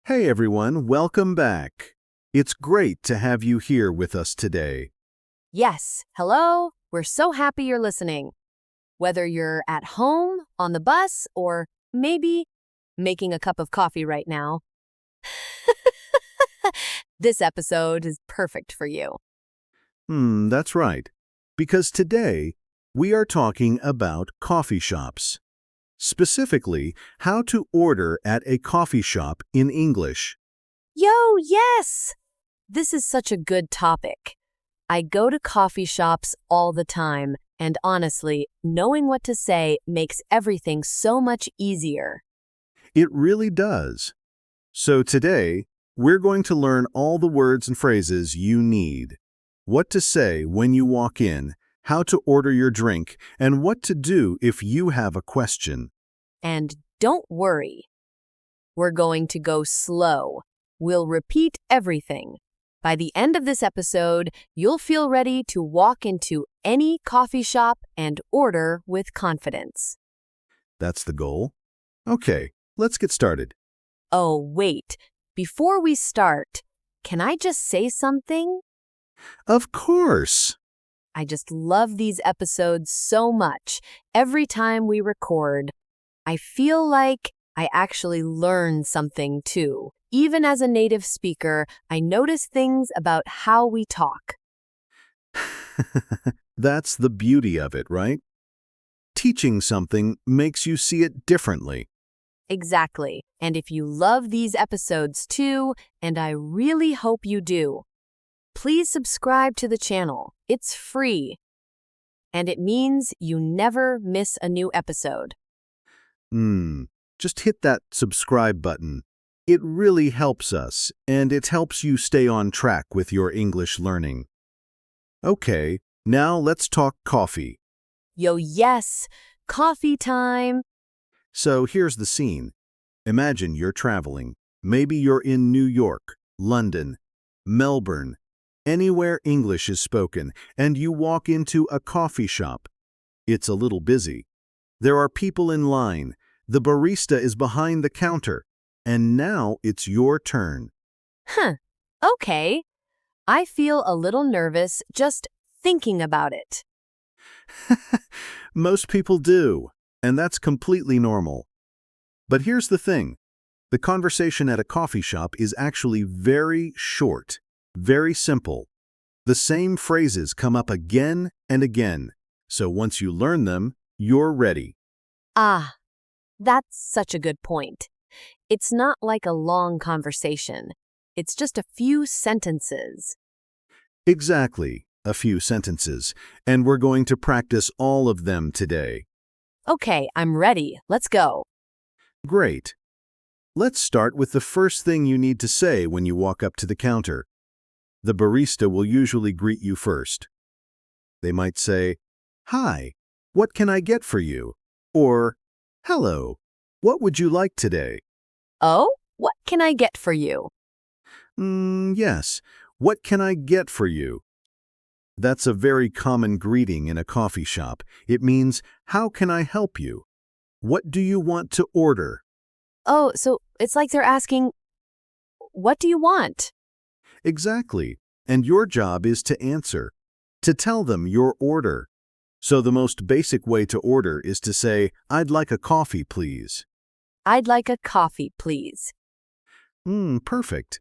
Hey everyone, welcome back. It's great to have you here with us today. Yes, hello. We're so happy you're listening. Whether you're at home, on the bus, or maybe making a cup of coffee right now, this episode is perfect for you. That's right. Because today, we are talking about coffee shops. Specifically, how to order at a coffee shop in English. Yo, yes! This is such a good topic. I go to coffee shops all the time, and honestly, knowing what to say makes everything so much easier. It really does. So today, we're going to learn all the words and phrases you need. What to say when you walk in, how to order your drink, and what to do if you have a question. And don't worry, we're going to go slow. We'll repeat everything. By the end of this episode, you'll feel ready to walk into any coffee shop and order with confidence. That's the goal. Okay, let's get started. Oh, wait. Before we start, can I just say something? Of course. I just love these episodes so much. Every time we record, I feel like I actually learn something too. Even as a native speaker, I notice things about how we talk. That's the beauty of it, right? Teaching something makes you see it differently. Exactly. And if you love these episodes too, and I really hope you do, please subscribe to the channel. It's free. And it means you never miss a new episode. Just hit that subscribe button. It really helps us, and it helps you stay on track with your English learning. Okay, now let's talk coffee. Yo, yes, coffee time. So here's the scene. Imagine you're traveling. Maybe you're in New York, London, Melbourne, anywhere English is spoken, and you walk into a coffee shop. It's a little busy. There are people in line. The barista is behind the counter. And now it's your turn. Okay. I feel a little nervous just thinking about it. Most people do, and that's completely normal. But here's the thing. The conversation at a coffee shop is actually very short, very simple. The same phrases come up again and again, so once you learn them, you're ready. Ah, that's such a good point. It's not like a long conversation. It's just a few sentences. Exactly, a few sentences, and we're going to practice all of them today. Okay, I'm ready. Let's go. Great. Let's start with the first thing you need to say when you walk up to the counter. The barista will usually greet you first. They might say, "Hi, what can I get for you?" Or, "Hello, what would you like today?" Oh, what can I get for you? Yes, what can I get for you? That's a very common greeting in a coffee shop. It means, how can I help you? What do you want to order? Oh, so it's like they're asking, what do you want? Exactly. And your job is to answer, to tell them your order. So the most basic way to order is to say, "I'd like a coffee, please." I'd like a coffee, please. Perfect.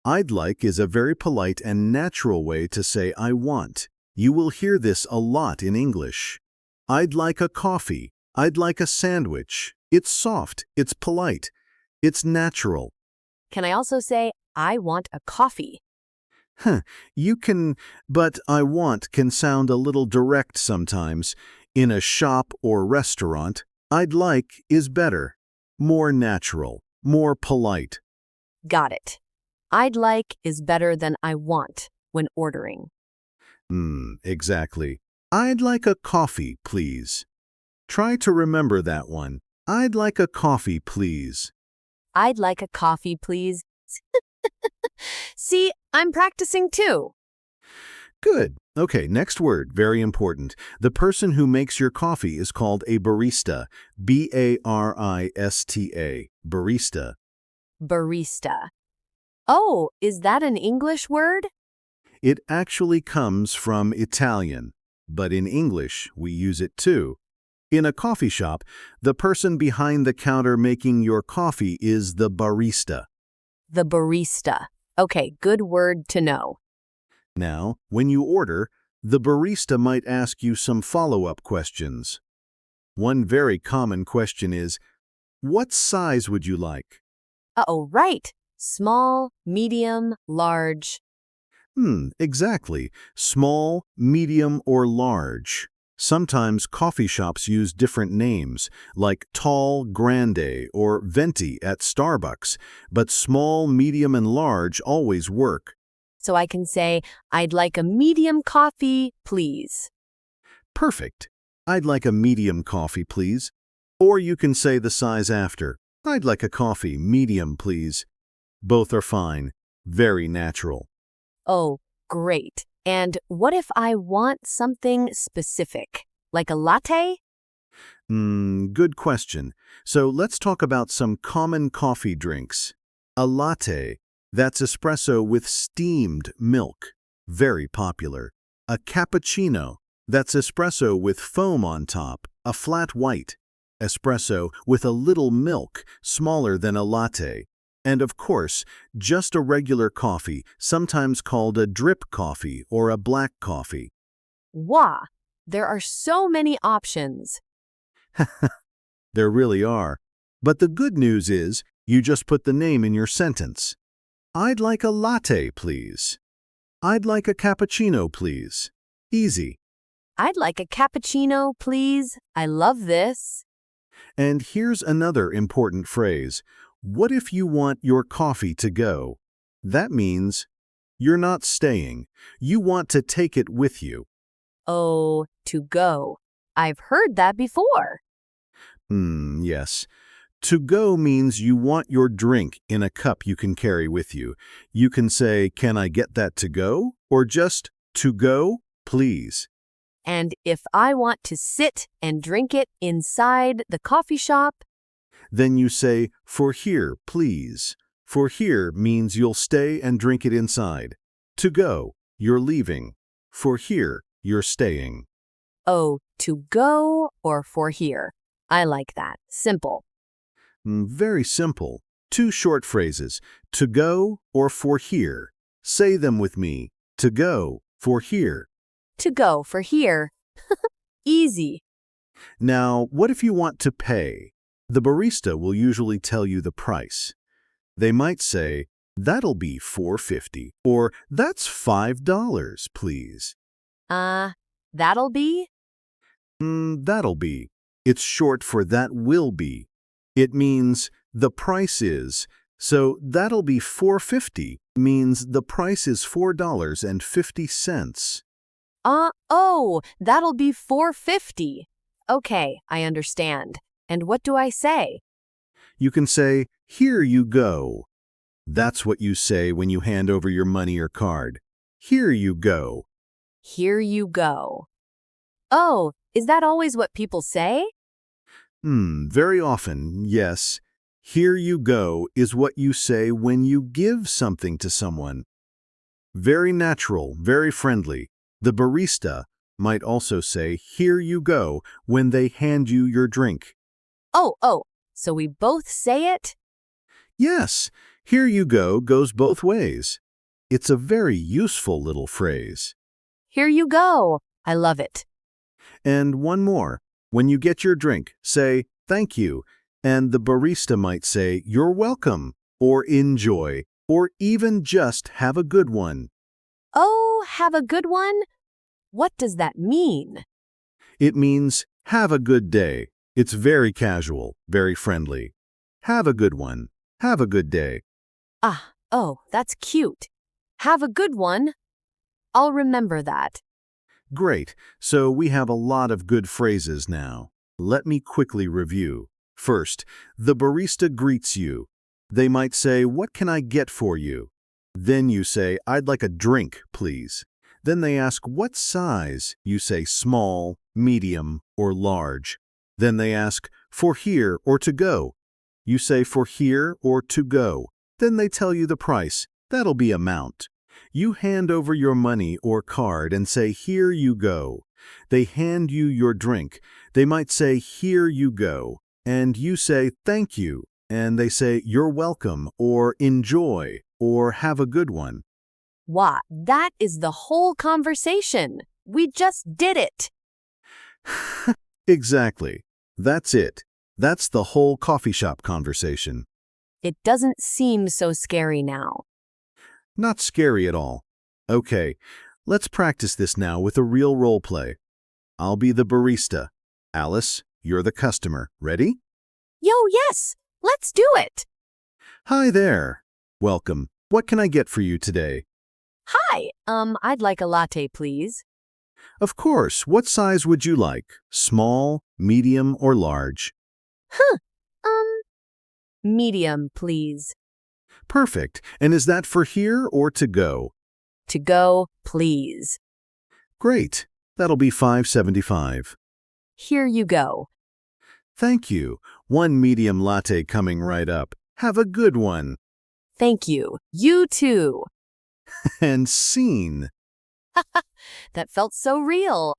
"I'd like" is a very polite and natural way to say "I want." You will hear this a lot in English. "I'd like a coffee." "I'd like a sandwich." It's soft, it's polite, it's natural. Can I also say, I want a coffee? You can, but "I want" can sound a little direct sometimes. In a shop or restaurant, "I'd like" is better, more natural, more polite. Got it. I'd like is better than I want when ordering. Exactly. "I'd like a coffee, please." Try to remember that one. "I'd like a coffee, please." I'd like a coffee, please. See, I'm practicing too. Good. Okay, next word, very important. The person who makes your coffee is called a barista. B-A-R-I-S-T-A, barista. Barista. Oh, is that an English word? It actually comes from Italian, but in English we use it too. In a coffee shop, the person behind the counter making your coffee is the barista. The barista. Okay, good word to know. Now, when you order, the barista might ask you some follow-up questions. One very common question is, what size would you like? Uh-oh, right. Small, medium, large. Exactly. Small, medium, or large. Sometimes coffee shops use different names, like tall, grande, or venti at Starbucks, but small, medium, and large always work. So I can say, I'd like a medium coffee, please. Perfect. I'd like a medium coffee, please. Or you can say the size after. I'd like a coffee, medium, please. Both are fine. Very natural. Oh, great. And what if I want something specific, like a latte? Good question. So let's talk about some common coffee drinks. A latte, that's espresso with steamed milk. Very popular. A cappuccino, that's espresso with foam on top, a flat white. Espresso with a little milk, smaller than a latte. And of course, just a regular coffee, sometimes called a drip coffee or a black coffee. Wow, there are so many options. There really are. But the good news is, you just put the name in your sentence. I'd like a latte, please. I'd like a cappuccino, please. Easy. I'd like a cappuccino, please. I love this. And here's another important phrase. What if you want your coffee to go? That means you're not staying. You want to take it with you. Oh, to go. I've heard that before. Yes. To go means you want your drink in a cup you can carry with you. You can say, "Can I get that to go?" Or just, "To go, please." And if I want to sit and drink it inside the coffee shop, Then you say, "For here, please." For here means you'll stay and drink it inside. To go, you're leaving. For here, you're staying. oh, to go or for here. I like that. Simple. Very simple. Two short phrases, to go or for here. Say them with me. To go, for here. To go for here. Easy. Now, what if you want to pay? The barista will usually tell you the price. They might say, "That'll be $4.50, or "That's $5, please." That'll be? That'll be. It's short for that will be. It means the price is. So that'll be $4.50 means the price is $4.50. That'll be $4.50. Okay, I understand. And what do I say? You can say, "Here you go." That's what you say when you hand over your money or card. Here you go. Here you go. Oh, is that always what people say? Very often, yes. Here you go is what you say when you give something to someone. Very natural, very friendly. The barista might also say, "Here you go," when they hand you your drink. Oh, so we both say it? Yes, "Here you go" goes both ways. It's a very useful little phrase. Here you go. I love it. And one more. When you get your drink, say, "Thank you," and the barista might say, "You're welcome," or "Enjoy," or even just "Have a good one." Oh, have a good one? What does that mean? It means, "Have a good day." It's very casual, very friendly. Have a good one. Have a good day. That's cute. Have a good one. I'll remember that. Great. So we have a lot of good phrases now. Let me quickly review. First, the barista greets you. They might say, "What can I get for you?" Then you say, "I'd like a drink, please." Then they ask, "What size?" You say small, medium, or large. Then they ask, "For here or to go?" You say for here or to go. Then they tell you the price. That'll be amount. You hand over your money or card and say, "Here you go." They hand you your drink. They might say, "Here you go." And you say, "Thank you." And they say, "You're welcome," or "Enjoy," or "Have a good one." Wow, that is the whole conversation. We just did it. Exactly. That's it. That's the whole coffee shop conversation. It doesn't seem so scary now. Not scary at all. Okay, let's practice this now with a real role play. I'll be the barista. Alice, you're the customer. Ready? Yo, yes, let's do it. Hi there. Welcome. What can I get for you today? Hi, I'd like a latte, please. Of course. What size would you like? Small, medium, or large? Huh, um, medium, please. Perfect. And is that for here or to go? To go, please. Great. That'll be $5.75. Here you go. Thank you. One medium latte coming right up. Have a good one. Thank you. You too. And scene. That felt so real.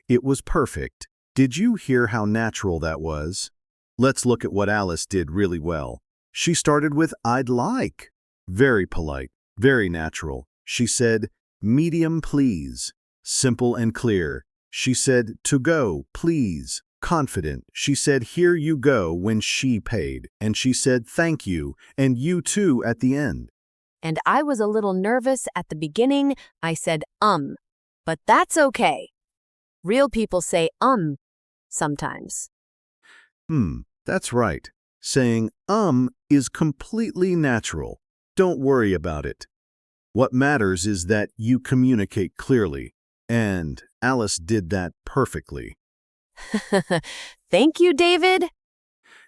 It was perfect. Did you hear how natural that was? Let's look at what Alice did really well. She started with "I'd like." Very polite, very natural. She said, "Medium, please." Simple and clear. She said, "To go, please." Confident. She said, "Here you go," when she paid. And she said, "Thank you," and "you too" at the end. And I was a little nervous at the beginning. I said, but that's okay. Real people say, sometimes. That's right. Saying is completely natural. Don't worry about it. What matters is that you communicate clearly. And Alice did that perfectly. Thank you, David.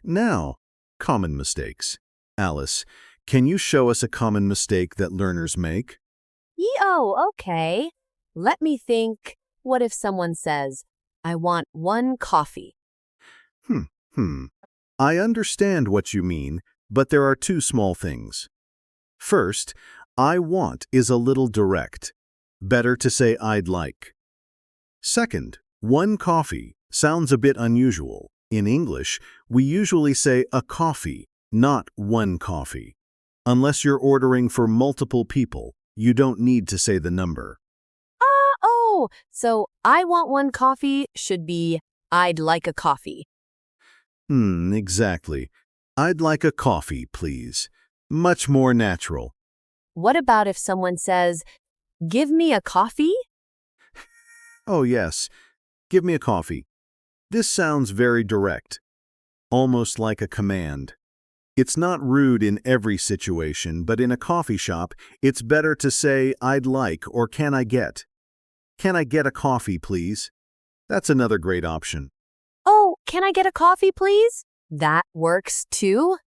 Now, common mistakes. Alice, can you show us a common mistake that learners make? Okay. Let me think. What if someone says, I want one coffee? I understand what you mean, but there are two small things. First, "I want" is a little direct. Better to say "I'd like." Second, "one coffee" sounds a bit unusual. In English, we usually say "a coffee," not "one coffee." Unless you're ordering for multiple people, you don't need to say the number. So I want one coffee should be I'd like a coffee. Exactly. "I'd like a coffee, please." Much more natural. What about if someone says, give me a coffee? Oh, yes. "Give me a coffee." This sounds very direct, almost like a command. It's not rude in every situation, but in a coffee shop, it's better to say "I'd like" or "Can I get?" "Can I get a coffee, please?" That's another great option. Oh, can I get a coffee, please? That works too.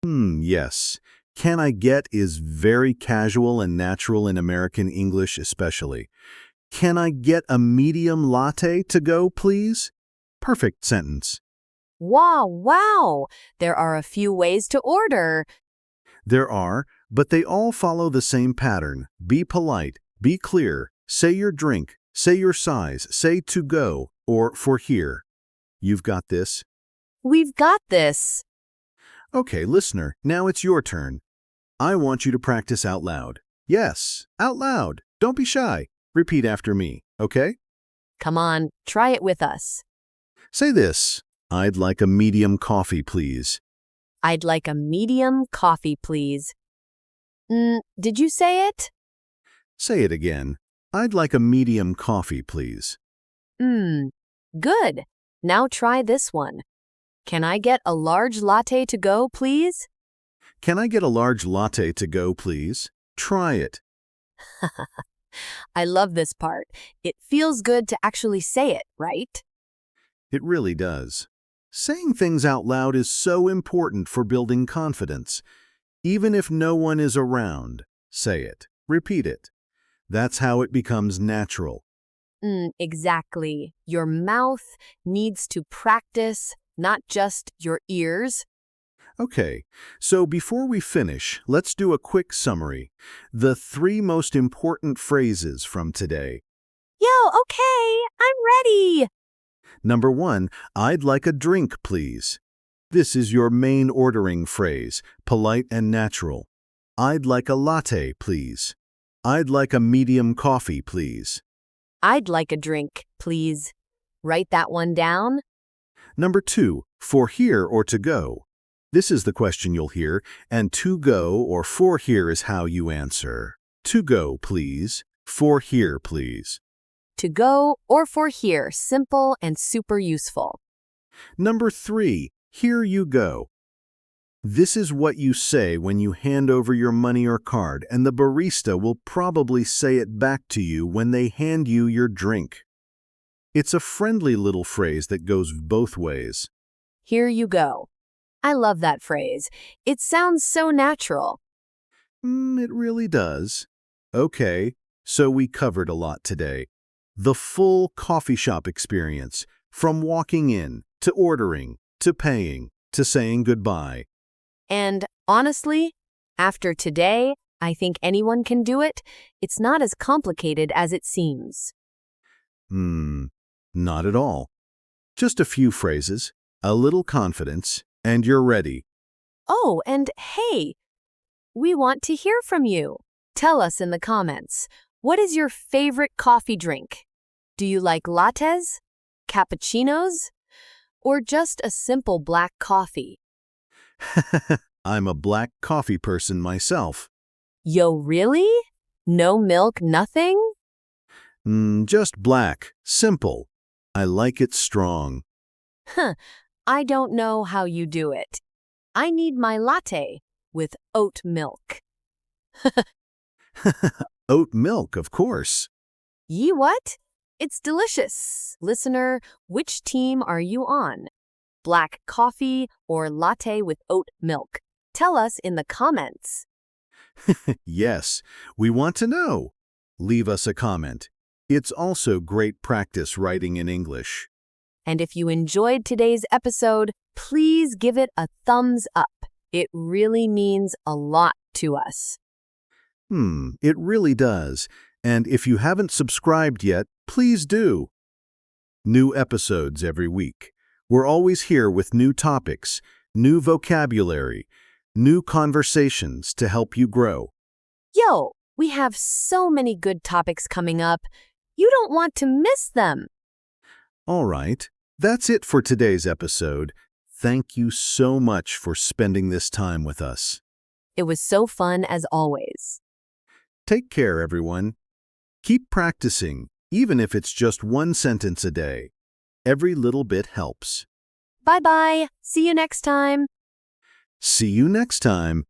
Yes. "Can I get" is very casual and natural in American English especially. "Can I get a medium latte to go, please?" Perfect sentence. Wow. There are a few ways to order. There are, but they all follow the same pattern. Be polite, be clear, say your drink, say your size, say "to go" or "for here." You've got this. We've got this. Okay, listener, now it's your turn. I want you to practice out loud. Yes, out loud. Don't be shy. Repeat after me, okay? Come on, try it with us. Say this: "I'd like a medium coffee, please." I'd like a medium coffee, please. Did you say it? Say it again. "I'd like a medium coffee, please." Good. Now try this one. Can I get a large latte to go, please? "Can I get a large latte to go, please?" Try it. I love this part. It feels good to actually say it, right? It really does. Saying things out loud is so important for building confidence. Even if no one is around, say it. Repeat it. That's how it becomes natural. Exactly. Your mouth needs to practice, not just your ears. Okay, so before we finish, let's do a quick summary. The 3 most important phrases from today. Yo, okay, I'm ready. Number 1, I'd like a drink, please. This is your main ordering phrase, polite and natural. I'd like a latte, please. I'd like a medium coffee, please. I'd like a drink, please. Write that one down. Number 2, for here or to go. This is the question you'll hear, and to go or for here is how you answer. To go, please. For here, please. To go or for here, simple and super useful. Number 3, here you go. This is what you say when you hand over your money or card, and the barista will probably say it back to you when they hand you your drink. It's a friendly little phrase that goes both ways. Here you go. I love that phrase. It sounds so natural. It really does. Okay, so we covered a lot today. The full coffee shop experience, from walking in, to ordering, to paying, to saying goodbye. And honestly, after today, I think anyone can do it. It's not as complicated as it seems. Not at all. Just a few phrases, a little confidence, and you're ready. Oh, and hey, we want to hear from you. Tell us in the comments, what is your favorite coffee drink? Do you like lattes, cappuccinos, or just a simple black coffee? I'm a black coffee person myself. Yo, really? No milk, nothing? Just black, simple. I like it strong. I don't know how you do it. I need my latte with oat milk. Oat milk, of course. Ye what? It's delicious. Listener, which team are you on? Black coffee or latte with oat milk? Tell us in the comments. Yes, we want to know. Leave us a comment. It's also great practice writing in English. And if you enjoyed today's episode, please give it a thumbs up. It really means a lot to us. It really does. And if you haven't subscribed yet, please do. New episodes every week. We're always here with new topics, new vocabulary, new conversations to help you grow. Yo, we have so many good topics coming up. You don't want to miss them. All right, that's it for today's episode. Thank you so much for spending this time with us. It was so fun as always. Take care, everyone. Keep practicing, even if it's just one sentence a day. Every little bit helps. Bye-bye. See you next time. See you next time.